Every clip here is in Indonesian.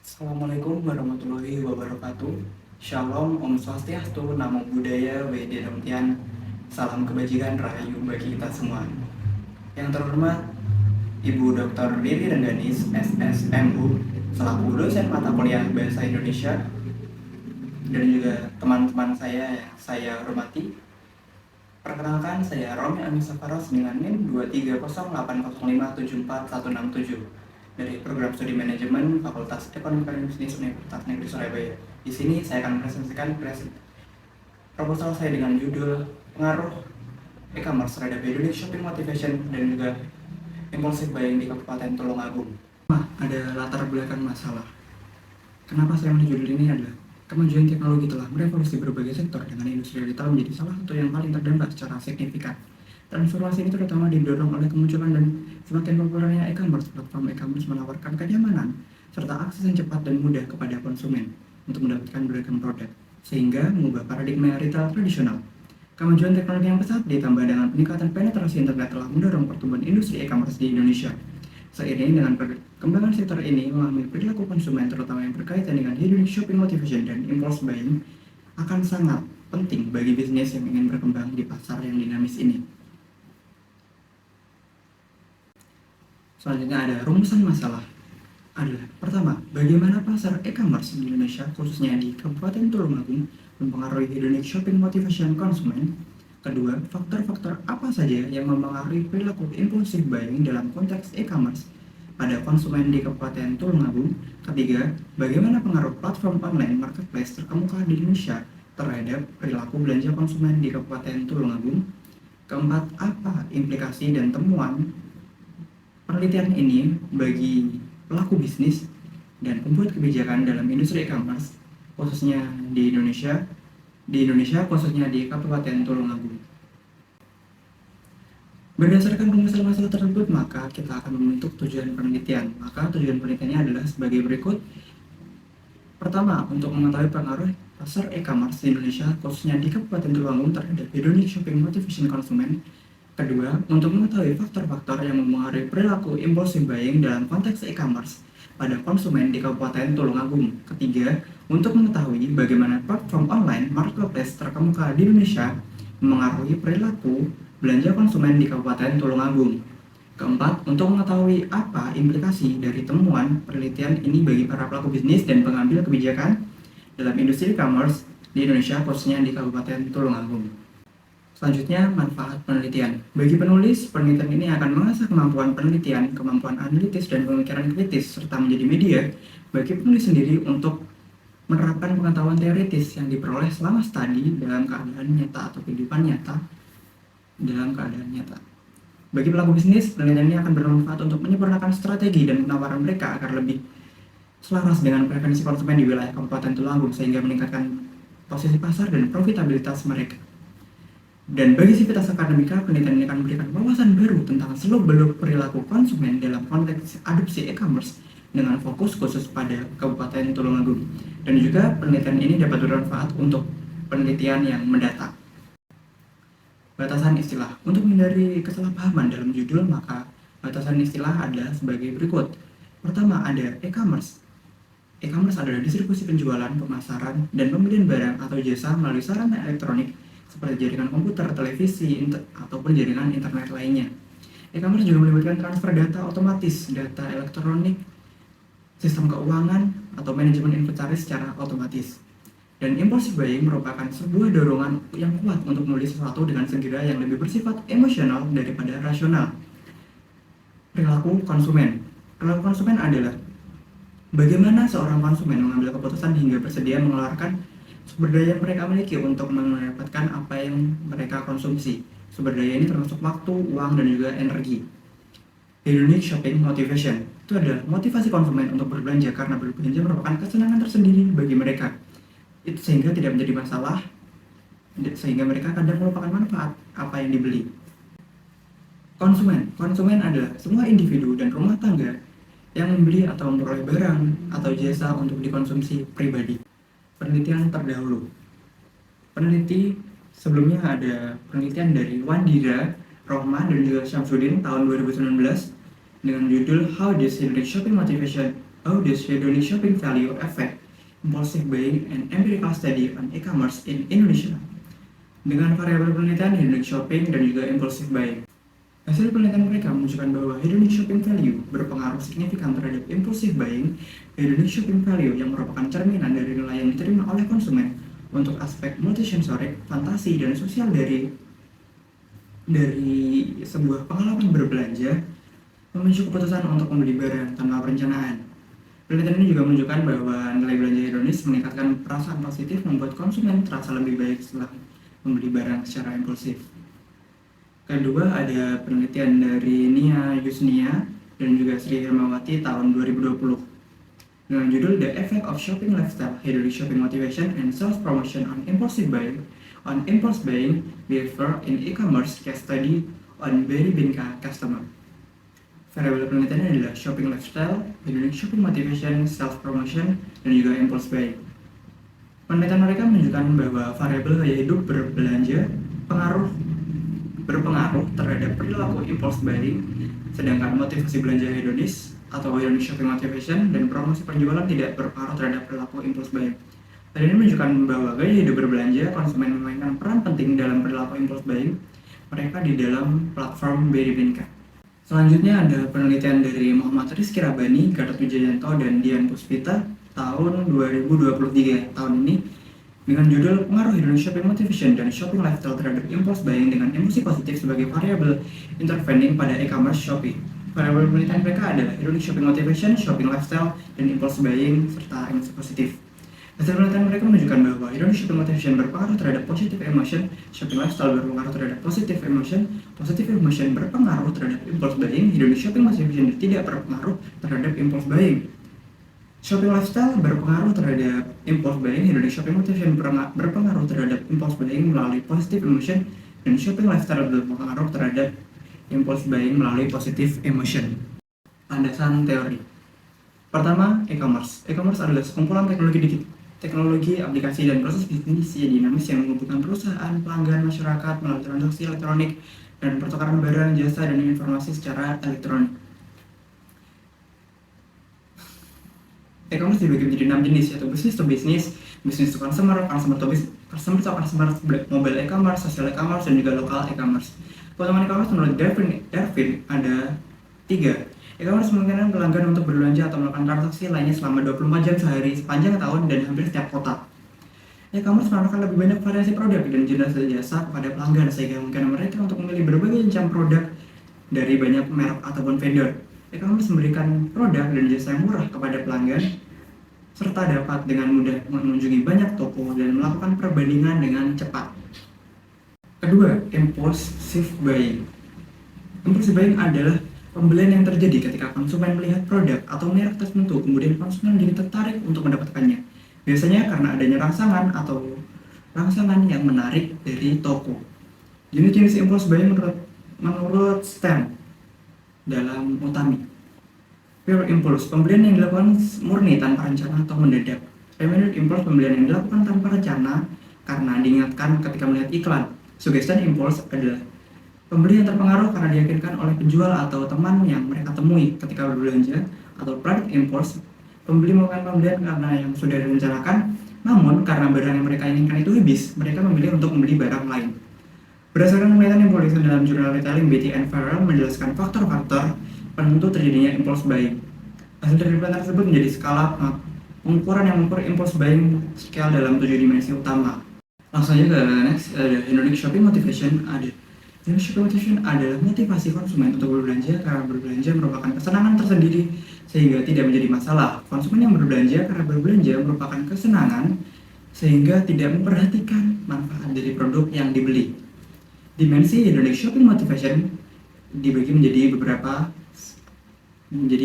Assalamualaikum warahmatullahi wabarakatuh. Shalom, Om Swastiastu, Namo Buddhaya, Wedya Ramtian. Salam kebajikan rahayu bagi kita semua. Yang terhormat Ibu Dr. Riri Rengganis, SSMU, selaku dosen mata kuliah Bahasa Indonesia, dan juga teman-teman saya yang saya hormati. Perkenalkan, saya Romi Amisafaros dengan NIM 23080574167 dari Program Studi Manajemen Fakultas Ekonomi dan Bisnis Universitas Negeri Surabaya. Di sini saya akan mempresentasikan proposal saya dengan judul Pengaruh E-commerce terhadap Hedonic Shopping Motivation dan juga Impulsive Buying di Kabupaten Tulungagung. Ada latar belakang masalah. Kenapa saya menuju judul ini adalah kemajuan teknologi telah merevolusi berbagai sektor dengan industri retail menjadi salah satu yang paling terdampak secara signifikan. Transformasi ini terutama didorong oleh kemunculan dan semakin populernya e-commerce. Platform e-commerce menawarkan kenyamanan serta akses yang cepat dan mudah kepada konsumen untuk mendapatkan beragam produk, sehingga mengubah paradigma retail tradisional. Kemajuan teknologi yang pesat ditambah dengan peningkatan penetrasi internet telah mendorong pertumbuhan industri e-commerce di Indonesia. Seiring dengan perkembangan sektor ini, memahami perilaku konsumen terutama yang berkaitan dengan hedonic shopping motivation dan impulse buying akan sangat penting bagi bisnis yang ingin berkembang di pasar yang dinamis ini. Selanjutnya ada rumusan masalah. Adalah pertama, bagaimana pasar e-commerce di Indonesia khususnya di Kabupaten Tulungagung mempengaruhi hedonic shopping motivation konsumen. Kedua, faktor-faktor apa saja yang mempengaruhi perilaku impulsive buying dalam konteks e-commerce pada konsumen di Kabupaten Tulungagung. Ketiga, bagaimana pengaruh platform online marketplace terkemuka di Indonesia terhadap perilaku belanja konsumen di Kabupaten Tulungagung. Keempat, apa implikasi dan temuan penelitian ini bagi pelaku bisnis dan pembuat kebijakan dalam industri e-commerce khususnya di Indonesia khususnya di Kabupaten Tulungagung. Berdasarkan rumusan masalah tersebut, maka kita akan membentuk tujuan penelitian. Maka tujuan penelitiannya adalah sebagai berikut. Pertama, untuk mengetahui pengaruh pasar e-commerce di Indonesia khususnya di Kabupaten Tulungagung terhadap hedonic shopping motivation konsumen. Kedua, untuk mengetahui faktor-faktor yang mempengaruhi perilaku impulsive buying dalam konteks e-commerce pada konsumen di Kabupaten Tulungagung. Ketiga, untuk mengetahui bagaimana platform online marketplace terkemuka di Indonesia mempengaruhi perilaku belanja konsumen di Kabupaten Tulungagung. Keempat, untuk mengetahui apa implikasi dari temuan penelitian ini bagi para pelaku bisnis dan pengambil kebijakan dalam industri e-commerce di Indonesia khususnya di Kabupaten Tulungagung. Selanjutnya, manfaat penelitian. Bagi penulis, penelitian ini akan mengasah kemampuan penelitian, kemampuan analitis, dan pemikiran kritis, serta menjadi media bagi penulis sendiri untuk menerapkan pengetahuan teoritis yang diperoleh selama studi dalam keadaan nyata atau kehidupan nyata dalam keadaan nyata. Bagi pelaku bisnis, penelitian ini akan bermanfaat untuk menyempurnakan strategi dan penawaran mereka agar lebih selaras dengan preferensi konsumen di wilayah Kabupaten Tulungagung sehingga meningkatkan posisi pasar dan profitabilitas mereka. Dan bagi sivitas akademika, penelitian ini akan memberikan wawasan baru tentang seluk-beluk perilaku konsumen dalam konteks adopsi e-commerce dengan fokus khusus pada Kabupaten Tulungagung. Dan juga penelitian ini dapat bermanfaat untuk penelitian yang mendatang. Batasan istilah. Untuk menghindari kesalahpahaman dalam judul, maka batasan istilah adalah sebagai berikut. Pertama, ada e-commerce. E-commerce adalah distribusi penjualan, pemasaran, dan pembelian barang atau jasa melalui sarana elektronik seperti jaringan komputer, televisi, ataupun jaringan internet lainnya. E-commerce juga melibatkan transfer data otomatis, data elektronik, sistem keuangan, atau manajemen inventaris secara otomatis. Dan impulsive buying merupakan sebuah dorongan yang kuat untuk membeli sesuatu dengan segera yang lebih bersifat emosional daripada rasional. Perilaku konsumen. Perilaku konsumen adalah bagaimana seorang konsumen mengambil keputusan hingga bersedia mengeluarkan sumber daya yang mereka miliki untuk mendapatkan apa yang mereka konsumsi. Sumber daya ini termasuk waktu, uang, dan juga energi. Hedonic shopping motivation itu adalah motivasi konsumen untuk berbelanja karena berbelanja merupakan kesenangan tersendiri bagi mereka. Itu sehingga tidak menjadi masalah, sehingga mereka kadang melupakan manfaat apa yang dibeli. Konsumen adalah semua individu dan rumah tangga yang membeli atau memperoleh barang atau jasa untuk dikonsumsi pribadi. Penelitian terdahulu. Peneliti sebelumnya ada penelitian dari Wandira, Rohman, dan juga Syamsuddin tahun 2019 dengan judul How Does Hedonic Shopping Motivation How does hedonic shopping value affect impulsive buying and empirical study on e-commerce in Indonesia? Dengan variabel penelitian hedonic shopping dan juga impulsive buying. Hasil penelitian mereka menunjukkan bahwa hedonic shopping value berpengaruh signifikan terhadap impulsive buying. Hedonic shopping value yang merupakan cerminan dari nilai yang diterima oleh konsumen untuk aspek multisensorik, fantasi, dan sosial dari sebuah pengalaman berbelanja memicu keputusan untuk membeli barang tanpa perencanaan. Penelitian ini juga menunjukkan bahwa nilai belanja hedonis meningkatkan perasaan positif membuat konsumen terasa lebih baik setelah membeli barang secara impulsif. Kedua, ada penelitian dari Nia Yusnia dan juga Sri Hermawati tahun 2020 dengan judul The Effect of Shopping Lifestyle, Hedonic Shopping Motivation and Self-Promotion on Impulse Buying Behavior in E-commerce Case Study on Berry Binka Customer. Variabel penelitiannya adalah shopping lifestyle, hedonic shopping motivation, self-promotion, dan juga impulse buying. Penelitian mereka menunjukkan bahwa variabel gaya hidup berbelanja berpengaruh terhadap perilaku impulse buying, sedangkan motivasi belanja hedonis atau hedonic shopping motivation dan promosi penjualan tidak berpengaruh terhadap perilaku impulse buying. Hal ini menunjukkan bahwa gaya hidup berbelanja konsumen memainkan peran penting dalam perilaku impulse buying mereka di dalam platform Berry Binka. Selanjutnya ada penelitian dari Muhammad Rizky Rabani, Gatot Wijayanto, dan Dian Puspita tahun 2023 tahun ini dengan judul Pengaruh Hedonic Shopping Motivation dan Shopping Lifestyle terhadap Impulse Buying dengan Emosi Positif sebagai variabel intervening pada e-commerce shopping. Variabel penelitian mereka adalah Hedonic Shopping Motivation, Shopping Lifestyle, dan Impulse Buying serta emosi positif. Hasil penelitian mereka menunjukkan bahwa hedonic shopping motivation berpengaruh terhadap positive emotion, shopping lifestyle berpengaruh terhadap positive emotion berpengaruh terhadap impulse buying, hedonic shopping motivation tidak berpengaruh terhadap impulse buying. Shopping lifestyle berpengaruh terhadap impulse buying, hedonic shopping motivation berpengaruh terhadap impulse buying melalui positive emotion, dan shopping lifestyle berpengaruh terhadap impulse buying melalui positive emotion. Landasan teori. Pertama, e-commerce. E-commerce adalah sekumpulan teknologi, aplikasi, dan proses bisnis yang dinamis yang menghubungkan perusahaan, pelanggan, masyarakat melalui transaksi elektronik dan pertukaran barang, jasa, dan informasi secara elektronik. E-commerce dibagi menjadi 6 jenis, yaitu business to consumer, customer to customer, mobile e-commerce, social e-commerce, dan juga local e-commerce. Keutamaan e-commerce menurut Darwin ada 3. E-commerce memungkinkan pelanggan untuk berbelanja atau melakukan transaksi lainnya selama 24 jam sehari sepanjang tahun dan hampir setiap kota. E-commerce menawarkan lebih banyak variasi produk dan jenis jasa kepada pelanggan sehingga memungkinkan mereka untuk memilih berbagai macam produk dari banyak merek ataupun vendor. E-commerce memberikan produk dan jasa yang murah kepada pelanggan serta dapat dengan mudah mengunjungi banyak toko dan melakukan perbandingan dengan cepat. Kedua, impulsive buying. Impulsive buying adalah pembelian yang terjadi ketika konsumen melihat produk atau merek tertentu, kemudian konsumen menjadi tertarik untuk mendapatkannya. Biasanya karena adanya rangsangan yang menarik dari toko. Jenis-jenis impulse buying menurut Stan dalam Utami. Pure impulse, pembelian yang dilakukan murni tanpa rencana atau mendadak. Immediate impulse, pembelian yang dilakukan tanpa rencana karena diingatkan ketika melihat iklan. Suggestion impulse adalah pembeli yang terpengaruh karena diyakinkan oleh penjual atau teman yang mereka temui ketika berbelanja. Atau product impulse, pembeli melakukan pembelian karena yang sudah direncanakan, namun karena barang yang mereka inginkan itu habis, mereka memilih untuk membeli barang lain. Berdasarkan penelitian yang ditulis dalam jurnal Retailing, Beatty and Farrell menjelaskan faktor-faktor penentu terjadinya impulse buying. Hasil dari penelitian tersebut menjadi skala pengukuran yang mengukur impulse buying scale dalam 7 dimensi utama. Langsung aja ke next, ada hedonic shopping motivation. Hedonic shopping motivation adalah motivasi konsumen untuk berbelanja karena berbelanja merupakan kesenangan tersendiri sehingga tidak menjadi masalah. Konsumen yang berbelanja karena berbelanja merupakan kesenangan sehingga tidak memperhatikan manfaat dari produk yang dibeli. Dimensi hedonic shopping motivation dibagi menjadi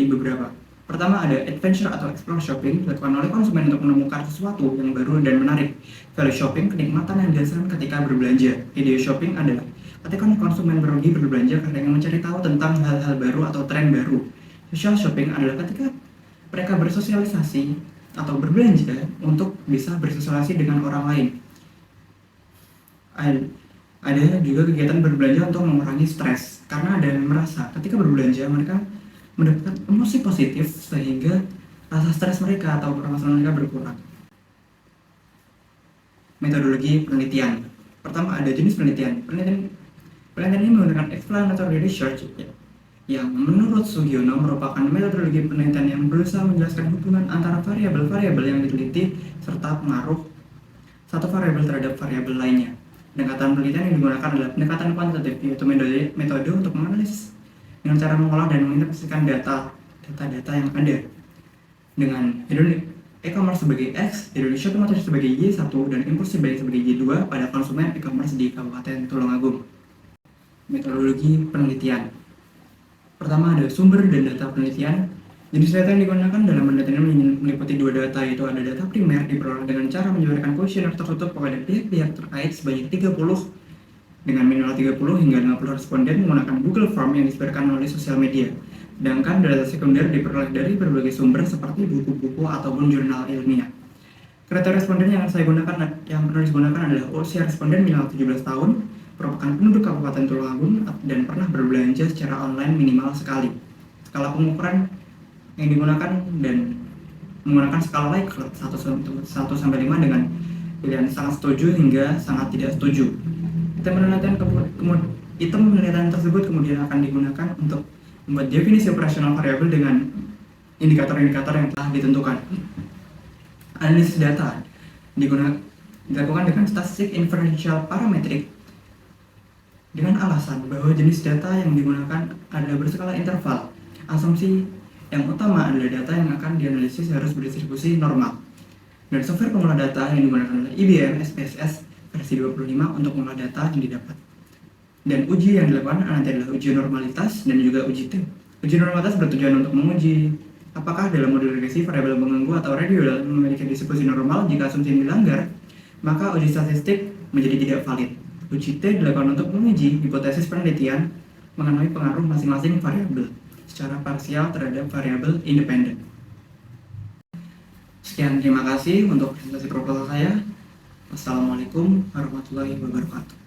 beberapa. Pertama, ada adventure atau explore shopping, dilakukan oleh konsumen untuk menemukan sesuatu yang baru dan menarik. Value shopping, kenikmatan yang dirasakan ketika berbelanja. Idea shopping adalah ketika konsumen pergi berbelanja karena ingin mencari tahu tentang hal-hal baru atau tren baru. Social shopping adalah ketika mereka bersosialisasi atau berbelanja untuk bisa bersosialisasi dengan orang lain. Ada juga kegiatan berbelanja untuk mengurangi stres, karena ada yang merasa ketika berbelanja mereka mendapatkan emosi positif sehingga rasa stres mereka atau permasalahan mereka berkurang. Metodologi penelitian. Pertama, ada jenis penelitian. Penelitian ini menggunakan explanatory research yang menurut Sugiono merupakan metodologi penelitian yang berusaha menjelaskan hubungan antara variabel-variabel yang diteliti serta pengaruh satu variabel terhadap variabel lainnya. Pendekatan penelitian yang digunakan adalah pendekatan kuantitatif, yaitu metode untuk menganalisis dengan cara mengolah dan menginterpretasikan data yang ada. Dengan e-commerce sebagai X, Indonesia otomatis sebagai Y1, dan impulsif buying sebagai Y2 pada konsumen e-commerce di Kabupaten Tulungagung. Metodologi penelitian. Pertama, ada sumber dan data penelitian. Jenis data yang digunakan dalam penelitian ini meliputi dua data, yaitu ada data primer diperoleh dengan cara menyebarkan kuesioner tertutup kepada pihak-pihak terkait sebanyak 30 dengan minimal 30 hingga 50 responden menggunakan Google Form yang disebarkan melalui sosial media. Sedangkan data sekunder diperoleh dari berbagai sumber seperti buku-buku ataupun jurnal ilmiah. Kriteria responden yang pernah digunakan adalah usia responden minimal 17 tahun, merupakan penduduk Kabupaten Tulungagung, dan pernah berbelanja secara online minimal sekali. Skala pengukuran yang digunakan dan menggunakan skala Likert 1-5 dengan pilihan sangat setuju hingga sangat tidak setuju. Item penelitian tersebut kemudian akan digunakan untuk membuat definisi operasional variabel dengan indikator-indikator yang telah ditentukan. Analisis data dilakukan dengan statistik inferential parametrik dengan alasan bahwa jenis data yang digunakan adalah berskala interval. Asumsi yang utama adalah data yang akan dianalisis harus berdistribusi normal. Dan software pengolah data yang digunakan adalah IBM SPSS versi 25 untuk mengolah data yang didapat. Dan uji yang dilakukan nanti adalah uji normalitas dan juga uji T. Uji normalitas bertujuan untuk menguji apakah dalam model regresi variabel pengganggu atau residual memiliki distribusi normal. Jika asumsi ini dilanggar, maka uji statistik menjadi tidak valid. Uji T dilakukan untuk menguji hipotesis penelitian mengenai pengaruh masing-masing variabel secara parsial terhadap variabel independen. Sekian, terima kasih untuk presentasi proposal saya. Wassalamualaikum warahmatullahi wabarakatuh.